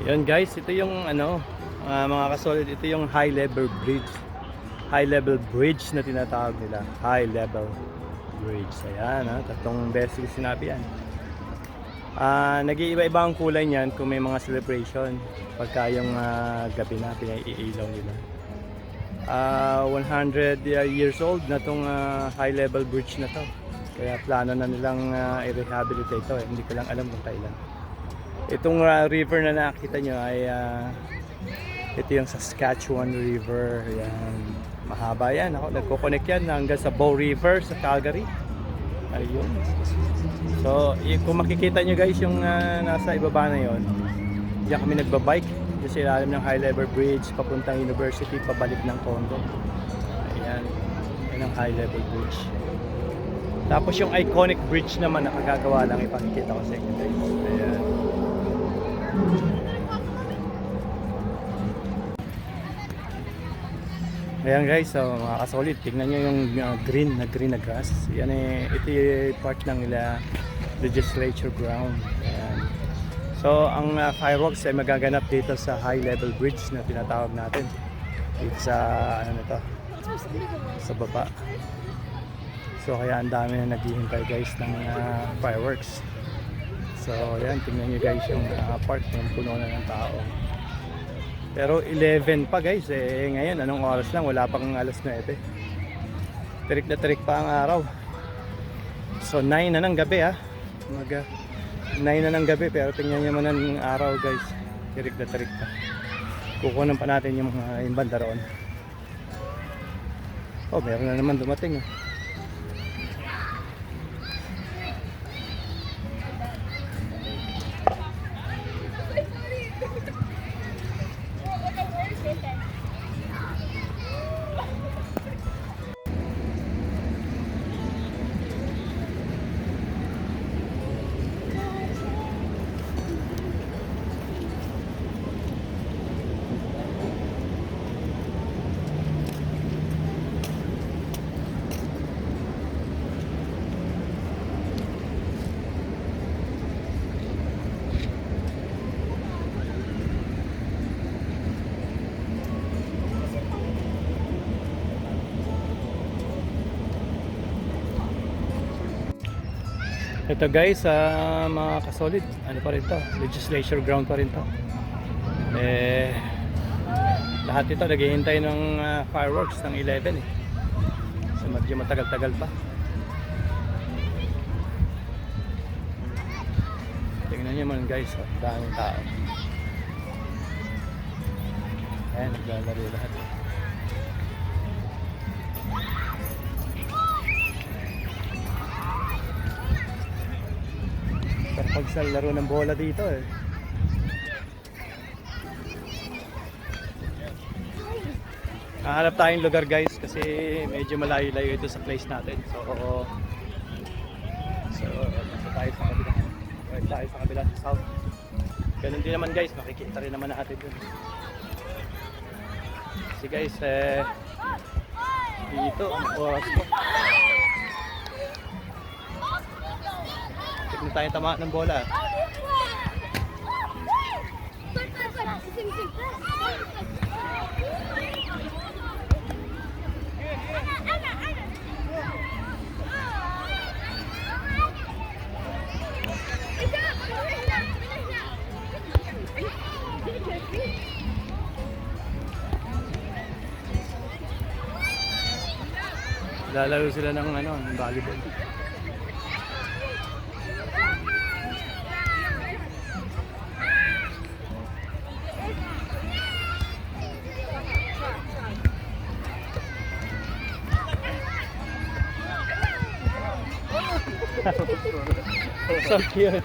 Yun guys, ito yung mga kasolid, ito yung high level bridge. High level bridge na tinatawag nila. High level bridge. Ayan tatlong beses ko sinabi yan. Nag-iiba-iba ang kulay niyan kung may mga celebration. Pagka yung gabi na pinaiilaw nila. 100 years old na tong high level bridge na to. Kaya plano na nilang i-rehabilitate ito. Hindi ko lang alam kung kailan. Itong river na nakita nyo ay ito yung Saskatchewan River. Yan. Mahaba yan. Nagko-connect yan hanggang sa Bow River sa Calgary. Ayun. So, kung makikita nyo guys yung nasa ibaba na yon, diyan kami nagbabike. Diyan sa ilalim ng high level bridge papuntang university, pabalik ng condo. Ayan. Yan ang high level bridge. Tapos yung iconic bridge naman nakagagawa lang, ipakikita ko sa inyo guys. Ayan. Ayan guys, so mga kasolid, tignan nyo yung green na grass. Yan ito yung part ng legislature ground. Ayan. So ang fireworks ay magaganap dito sa high level bridge na tinatawag natin. Dito sa sa baba. So kaya ang dami na naghihintay guys ng fireworks. So ayan, tingnan nyo guys yung part ng puno na ng tao. Pero 11 pa guys, ngayon anong oras lang, wala pang alas 9. Tirik na tirik pa ang araw. So 9 na ng gabi 9 na ng gabi, pero tingnan nyo man ang araw guys. Tirik na tirik pa. Kukunan pa natin yung mga banda roon. Oh, meron na naman dumating Ito guys, mga kasolid, ano pa rin to, legislature ground pa rin to. Lahat ito naghihintay ng fireworks ng 11 so medyo matagal-tagal pa. Tingnan nyo man guys, daming tao. Ayan, naglalaro lahat. Pag sa laro ng bola dito Hahanap tayong lugar guys kasi medyo malayo-layo ito sa place natin. So nasa tayo sa kabila. Right tayo sa kabila sa south. Ganun din naman guys, makikita rin naman natin dun. Kasi guys dito ang oras ko. Hindi tayo tamaan ng bola. Lalaro sila ng ng volleyball. So cute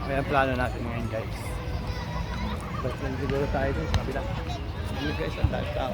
Kaya plano natin ngayon guys. Tapos lang siguro tayo dun sa kabila. Ano guys, ang dahil tao.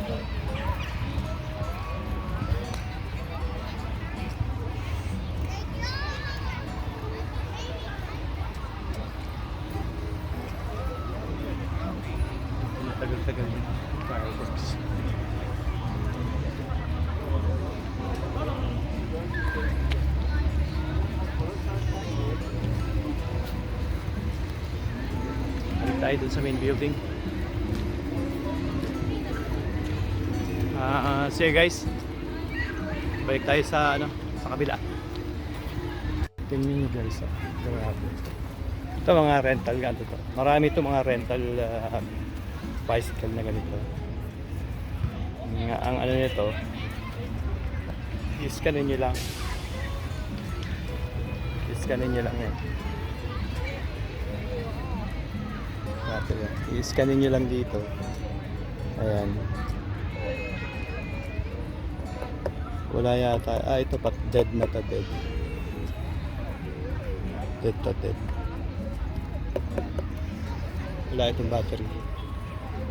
tayo dun sa main building. Sige guys, balik tayo sa sa kabila. Tingnan nyo guys, grabe. Ito mga rental ganito to. Marami ito mga rental bicycle na ganito. Ang ano nito, i-scanin nyo lang. I-scanin nyo lang yan. I-scanin nyo lang dito. Ayan. Wala yata. Ito pa. Dead na to. Dead. Dead to dead. Wala itong battery.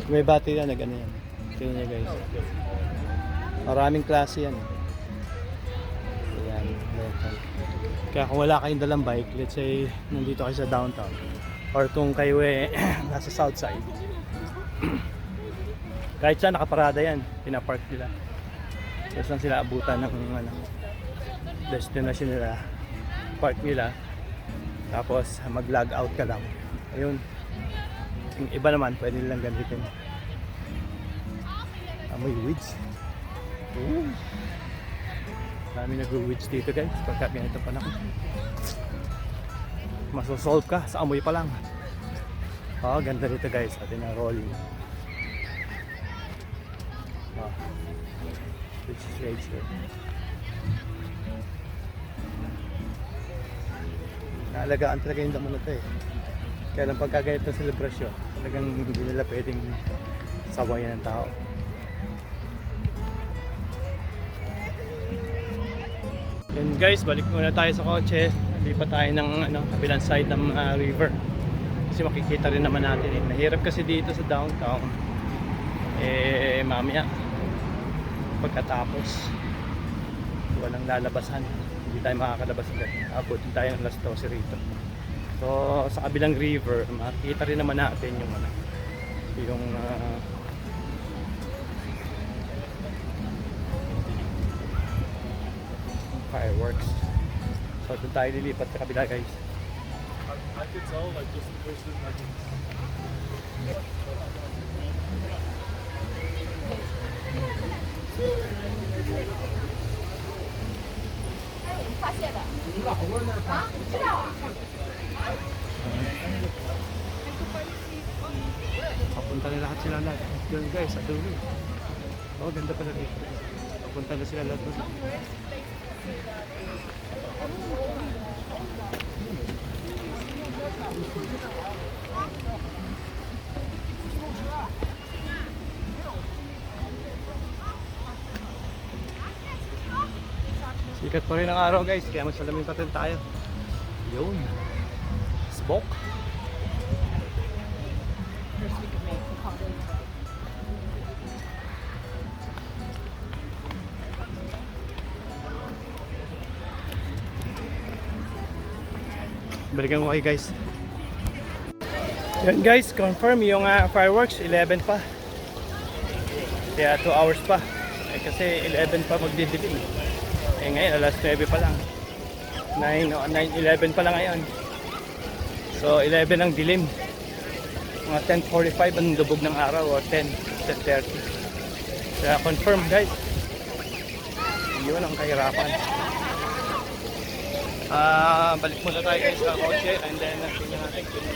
Kung may battery na nag-ano yan. Tingnan nyo guys. Maraming klase yan. Ayan. Kaya kung wala kayong dalang bike, let's say nandito kayo sa downtown, or kung kayo nasa south side, kahit saan nakaparada yan, pinapark nila. Tapos lang sila abutan ng destination nila, park nila, tapos mag-log out ka lang. Ayun. Yung iba naman pwede nilang gamitin. May weeds. Ooh. Dami nag-weeds dito guys, pagka ganito pa lang. Masosolve ka sa amoy pa lang. Ganda dito guys, atin na rolling. Which is right here. Naalagaan talaga yung damo na ito eh. Kaya lang pagka ganito celebration, talagang hindi nila pwedeng sawayan ng tao. Yan guys, balik muna tayo sa kotse. Lipat tayo ng kabilang side ng river. Kasi makikita rin naman natin eh. Nahirap kasi dito sa downtown. Mamaya pagkatapos walang lalabasan. Hindi tayo makakalabas agad. Abutin tayo ng alas 12 rito. So sa kabilang river, makikita rin naman natin yung fireworks. So doon tayo lilipat sa kabila guys. I could tell like just the person like Papunta na lahat sila lahat. Doon guys, sa dulo. Ganda pala dito. Papunta na sila lahat doon. Sikat pa rin ang araw guys, kaya magsalamin pa rin tayo. Yun. Smoke. Balikan ko kayo guys. Yan guys, confirm yung fireworks 11 pa. Kaya 2 hours pa. Kasi 11 pa magdidilim. Ngayon alas 9 pa lang. 11 pa lang ngayon. So 11 ang dilim. Mga 10:45 ang lubog ng araw o 10:30. Kaya confirm guys. Yun ang kahirapan. Balik muna tayo guys sa kotse and then tingnan natin kung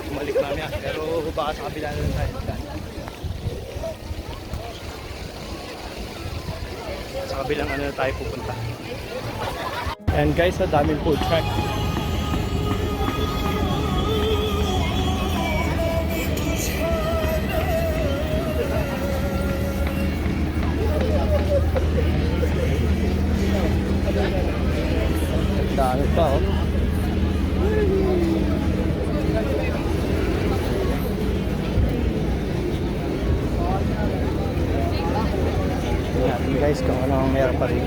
bumalik mamaya, pero baka sa kabila na lang tayo. Sa kabilang na tayo pupunta. And guys, daming food truck. Dami pa oh. Tingnan guys kung ano ang meron pa rin.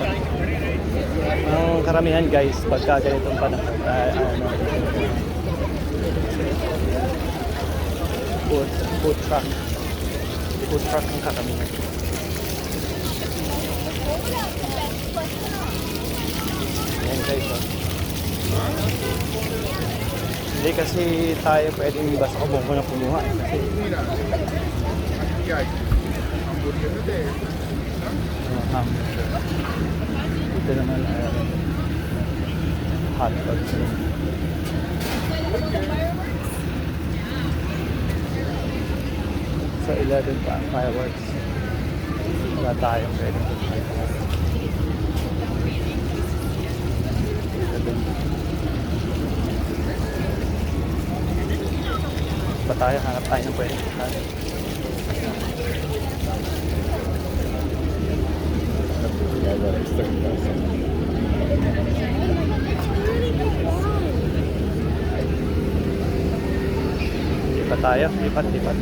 Ang karamihan guys pagka ganitong panahon food truck ang karamihan. Ayan guys oh. Hindi kasi tayo pwedeng basta ko mo na kumuha. Kasi hamburger. Ito naman hot dogs. Sa 11 pa, fireworks. Wala tayong pwedeng kumain. 11. Pa tayo, hanap tayo ng pwedeng kumain. Lipat tayo, lipat.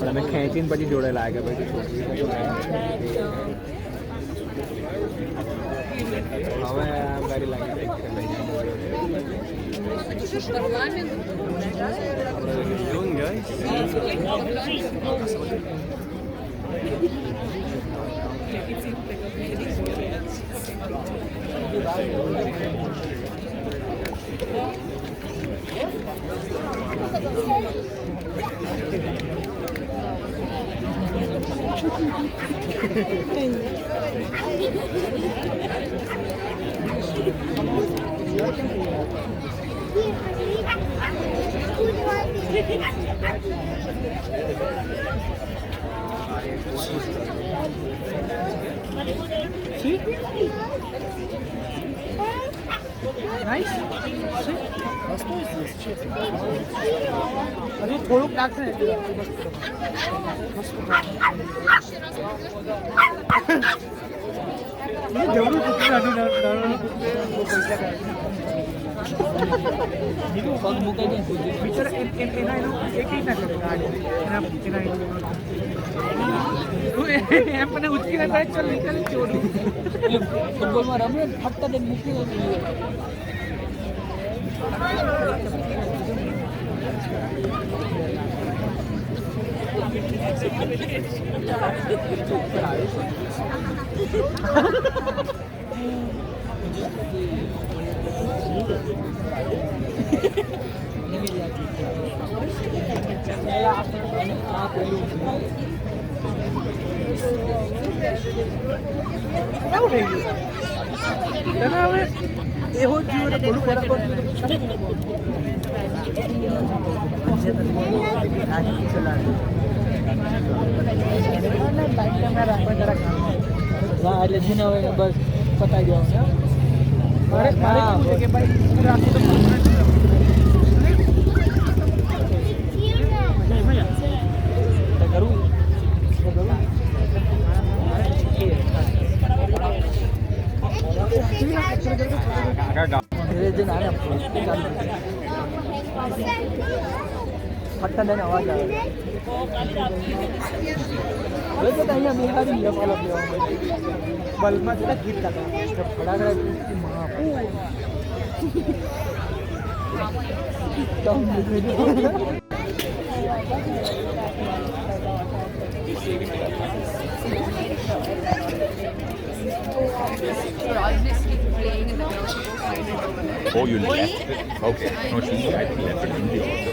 मैं खेचीन बड़ी जोड़े लाएगा भाई गाड़ी लागे Yun guys. See? Nice. अरे थोड़ुक लागतं जेवढं कुठे એમ મને ઉચકી ના ચલ નીકળ ચોરી ફૂટબોલમાં રમે ફક્ત તે મૂકી એવો જીવન બોલું બરાબર એટલે જીને હવે બસ પતાવી દેવાનું મારે મારે કે ભાઈ રાખી તો फटका देने आवाज आ रहा है वैसे तो यहाँ बिहारी है मतलब बल में थोड़ा गीत का बड़ा बड़ा Oh, you left it? Okay. No, she I think left it in the auto.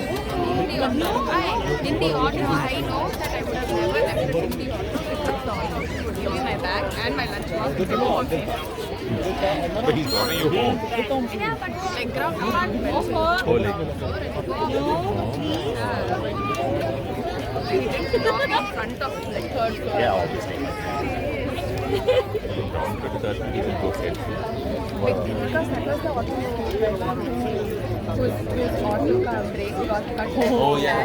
In the auto, I know that I would have never left it in the auto. Give me my bag and my lunchbox. Okay. But he's brought you home. Like ground apartment. Oh, like. He didn't knock in front of the third floor. Yeah, obviously. From ground to the third, he will go set. Because that was the auto. Whose auto car brake got cut. Oh, yeah.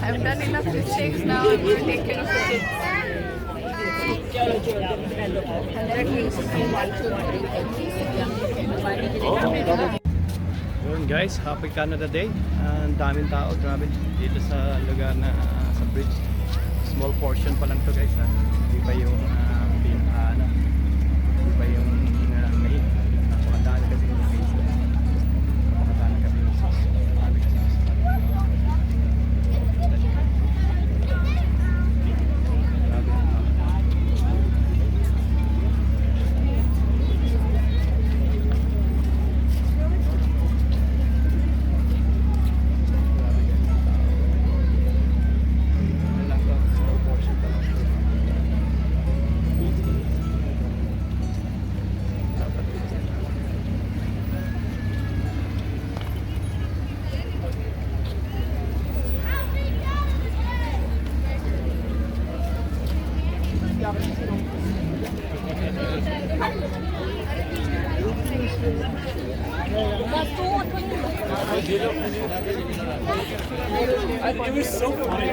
I've done enough mistakes now. I'm going to take care of the kids. Yun guys, Happy Canada Day. Ang daming tao, grabe. Dito sa lugar na sa bridge. Small portion pa lang to guys ha. Hindi pa yung hindi pa yung main. Napakadami kasi yung face. Napakadami kami yung face. Grabe kasi. Grabe. Ano lang to, small portion pa lang. Dapat It was so funny.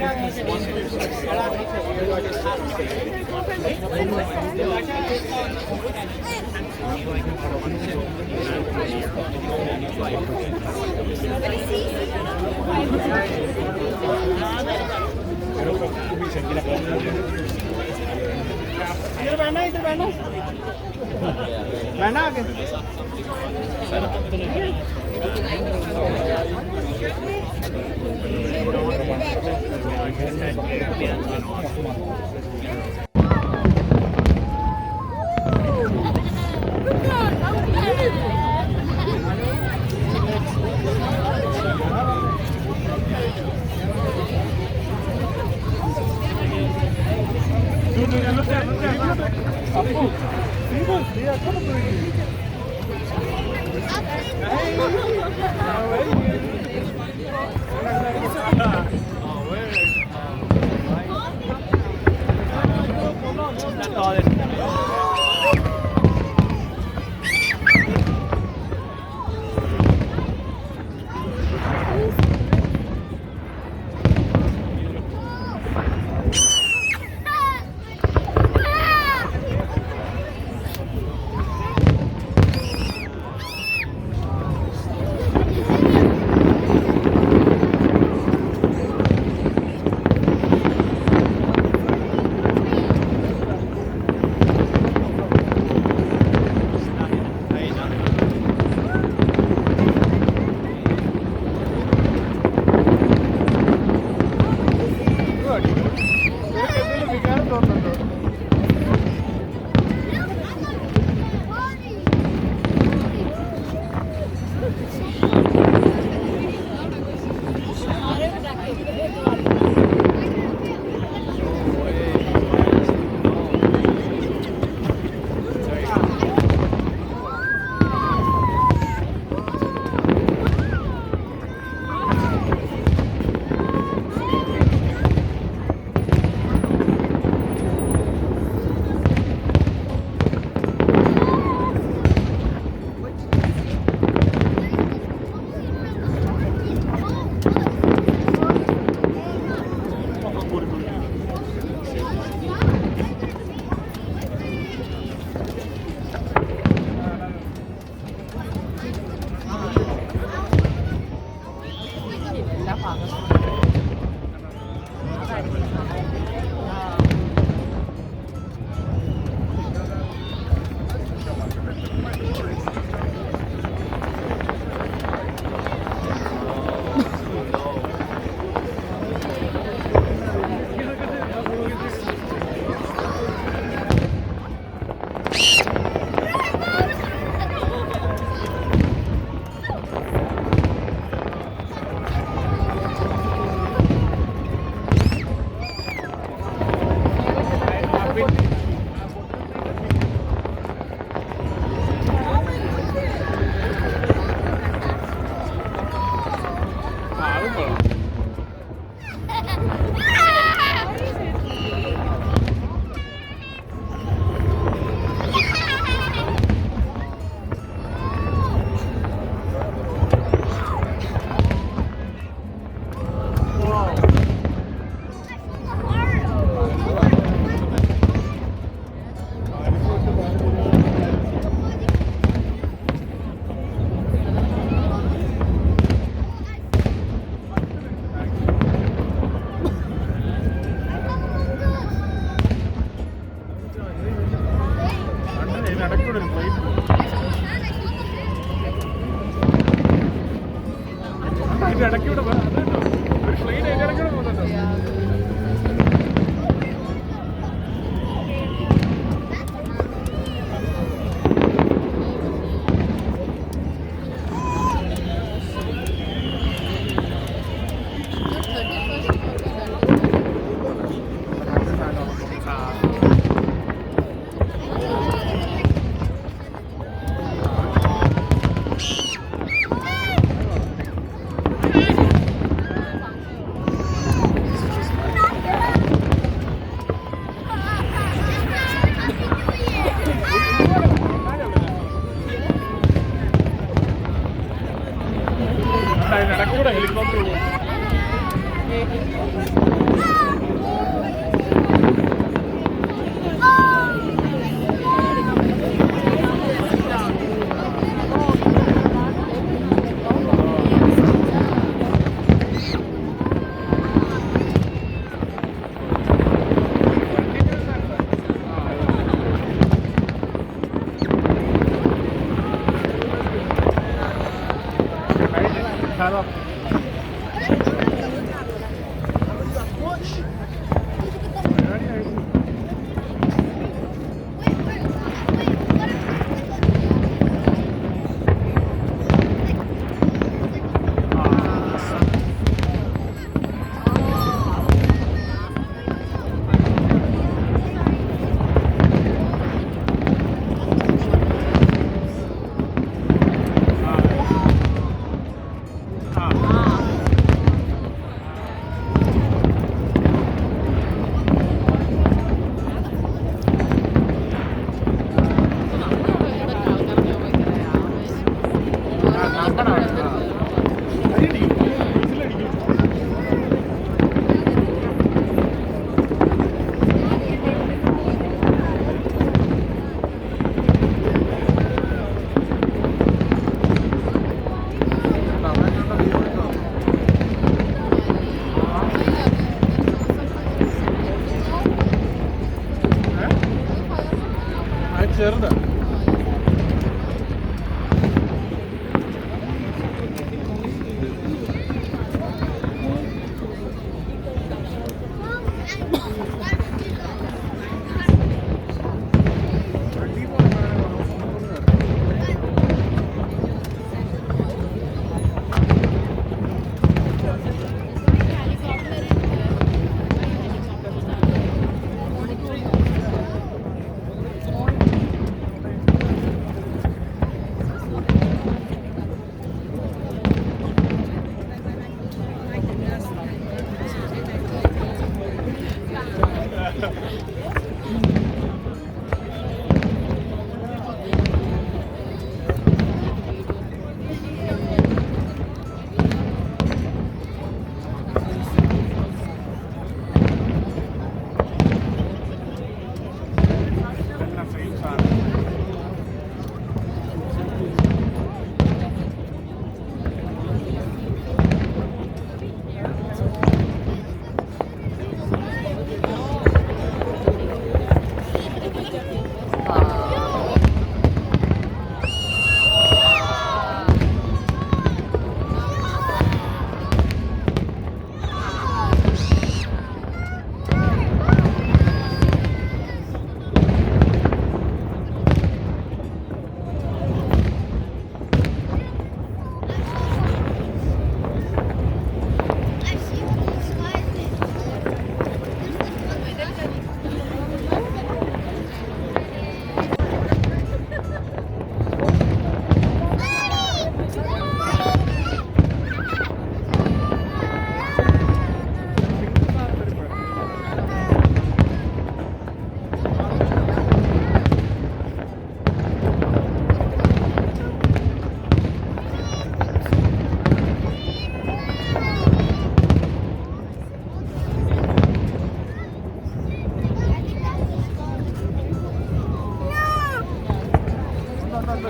ചെറുതാ.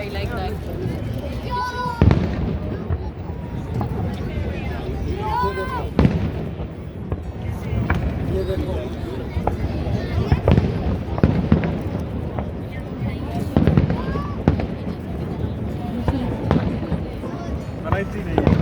I like that. Variety नहीं है.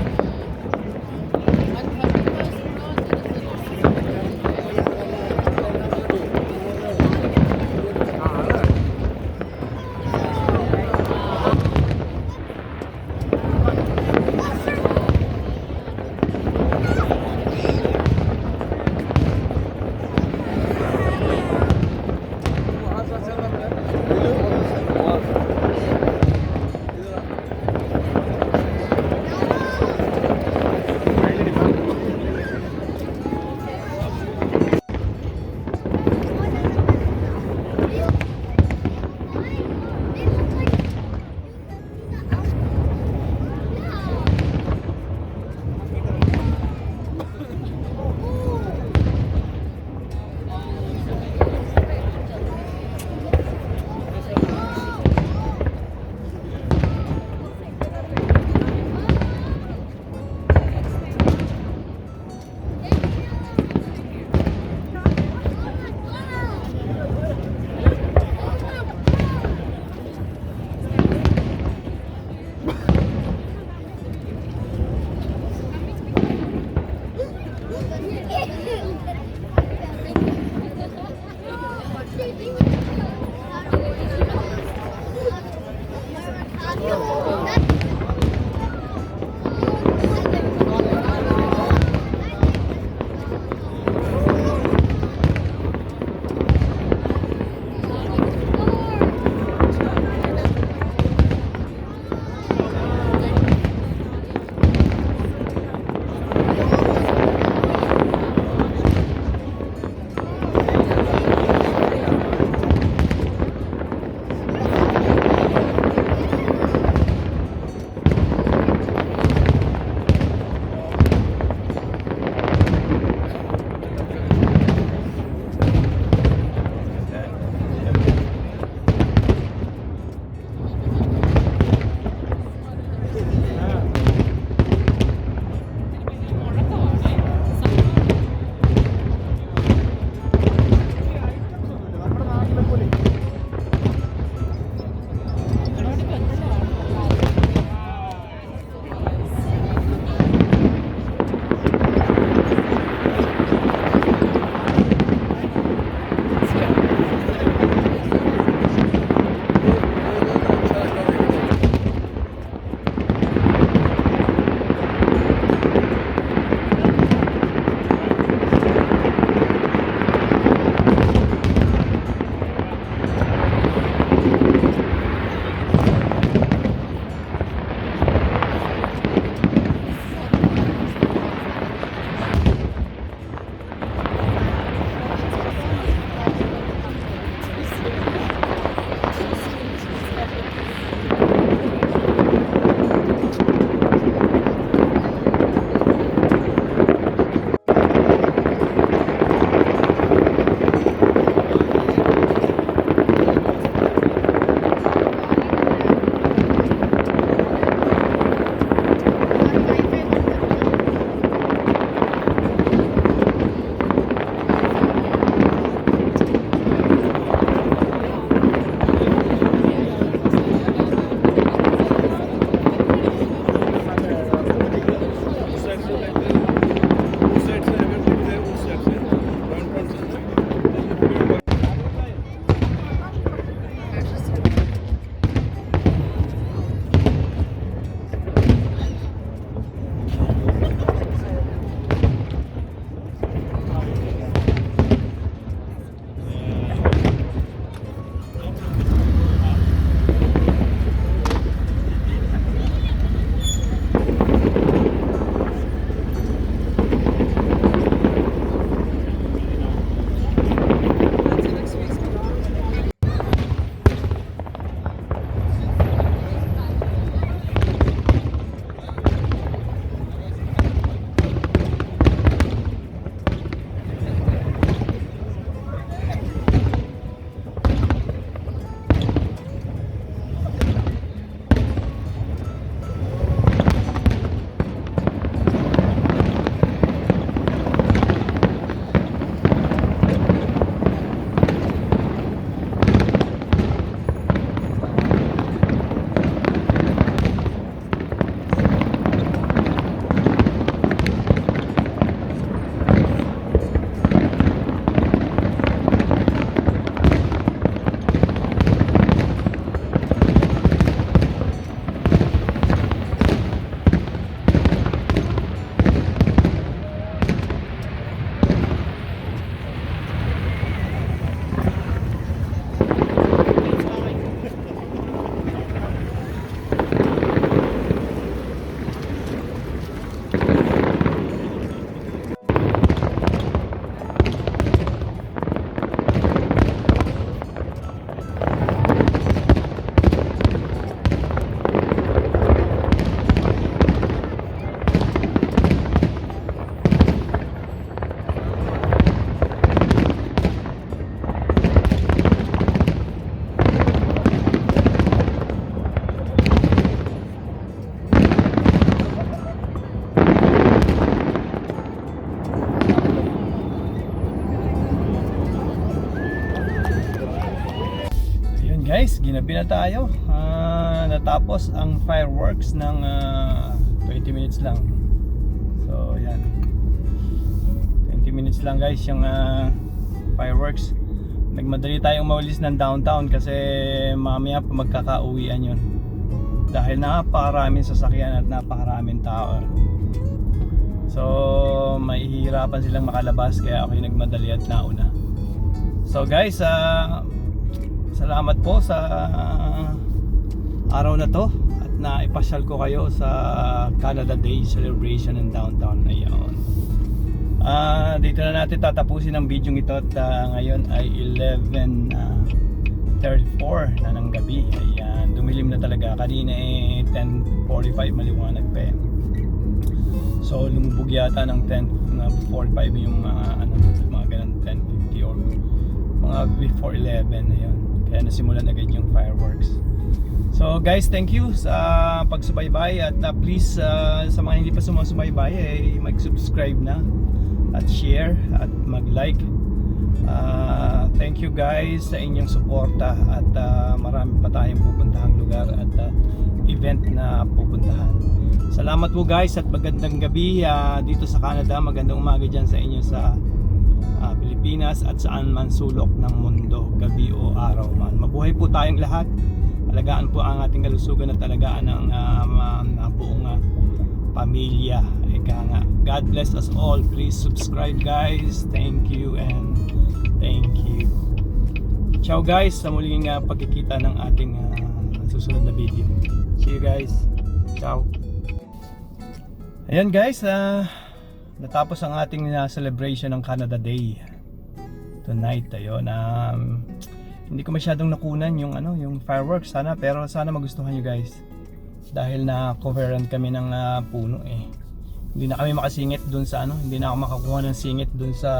Guys, ginabi na tayo. Natapos ang fireworks ng 20 minutes lang. So yan, 20 minutes lang guys yung fireworks. Nagmadali tayong mawalis ng downtown kasi mamaya pa magkakauwian yun, dahil napakaraming sasakyan at napakaraming tao. So mahihirapan silang makalabas, kaya ako yung nagmadali at nauna. So guys, salamat po sa araw na to at naipasyal ko kayo sa Canada Day celebration in downtown. Ayun. Dito na natin tatapusin ang video ito at ngayon ay 11:34 na ng gabi. Ayan, dumilim na talaga. Kanina 10:45 maliwanag pa yan. So lumubog yata ng 10:45 yung mga ganun 10:50 or mga before 11 na yun. Kaya nasimulan agad yung fireworks. So guys, thank you sa pagsubaybay at please sa mga hindi pa sumusubaybay mag-subscribe na at share at mag-like. Thank you guys sa inyong suporta at marami pa tayong pupuntahang lugar at event na pupuntahan. Salamat po guys at magandang gabi dito sa Canada. Magandang umaga dyan sa inyo sa Pilipinas at saan man sulok ng mundo, gabi o araw man. Mabuhay po tayong lahat. Alagaan po ang ating kalusugan at alagaan ang buong pamilya. Ika nga. God bless us all. Please subscribe guys. Thank you and thank you. Ciao guys, sa muling pagkikita ng ating susunod na video. See you guys. Ciao. Ayan guys, natapos ang ating celebration ng Canada Day tonight. Ayun, hindi ko masyadong nakunan yung fireworks pero sana magustuhan nyo guys, dahil na coveran kami ng puno hindi na kami makasingit dun sa hindi na ako makakuha ng singit dun sa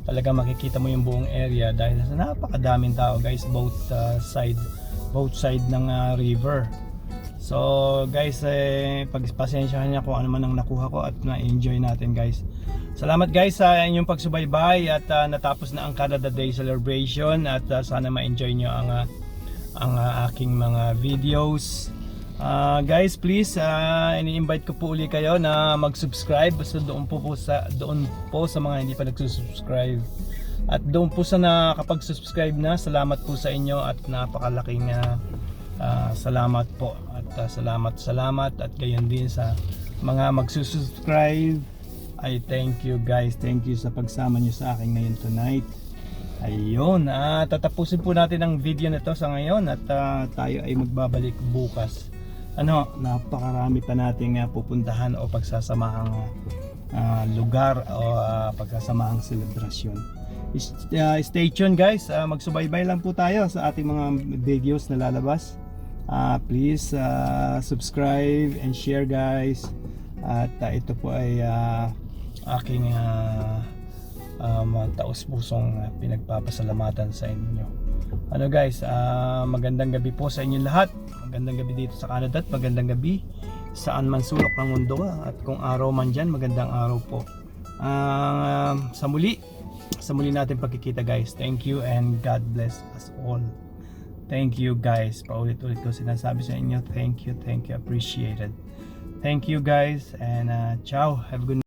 talaga makikita mo yung buong area dahil sa napakadaming tao guys, both side ng river. So guys, pagpasensyahan niya kung ano man ang nakuha ko at na-enjoy natin guys. Salamat guys sa inyong pagsubaybay at natapos na ang Canada Day celebration at sana ma-enjoy nyo ang aking mga videos. Guys, please ini-invite ko po uli kayo na mag-subscribe. So doon po sa mga hindi pa nagsusubscribe. At doon po sa nakapag-subscribe na, salamat po sa inyo at napakalaking salamat po. At salamat at gayon din sa mga magsusubscribe. Ay thank you guys, thank you sa pagsama nyo sa akin ngayon tonight. Ayun, tatapusin po natin ang video na to sa ngayon at tayo ay magbabalik bukas. Napakarami pa nating pupuntahan o pagsasamahang lugar o pagsasamahang selebrasyon. Stay tuned guys, magsubaybay lang po tayo sa ating mga videos na lalabas. Please subscribe and share guys. At ito po ay aking taos-pusong pinagpapasalamatan sa inyo. Guys, magandang gabi po sa inyo lahat. Magandang gabi dito sa Canada at magandang gabi saan man sulok ng mundo. At kung araw man dyan, magandang araw po. Sa muli natin pagkikita guys. Thank you and God bless us all. Thank you guys. Paulit-ulit ko sinasabi sa inyo. Thank you, appreciated. Thank you guys and ciao. Have a good night.